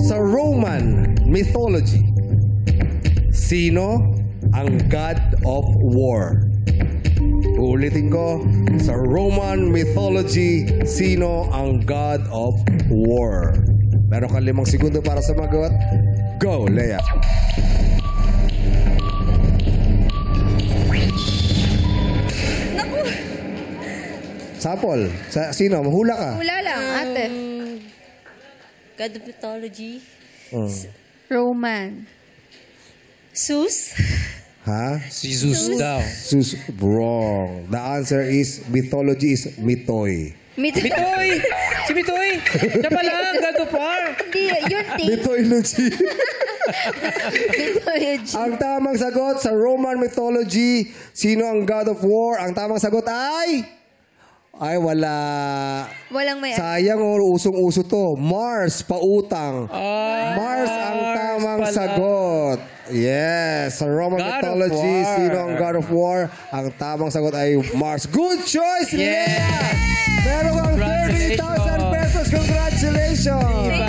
Sa Roman mythology, sino ang god of war? Ulitin ko, sa Roman mythology, sino ang god of war? Meron ka 5 segundo para sumagot. Go, Leia. Naku! Sample. Sino? Mahula ka. Wala lang, ate. God of mythology. Roman. Zeus. Ha? Si Zeus daw. Sus, wrong. The answer is mythology is mythoi. Mitoy! Si Mitoy! Siya pala, God of War. Hindi, yun thing. Mythology. Mythology. Ang tamang sagot sa Roman mythology, sino ang god of war? Ang tamang sagot ay... Ay, wala. Walang may... Sayang, usong-uso to. Mars, pautang. Mars ang tamang pala. sagot. Yes, sa Roman God of mythology, War. sino ang god of war? Ang tamang sagot ay Mars. Good choice, Leah!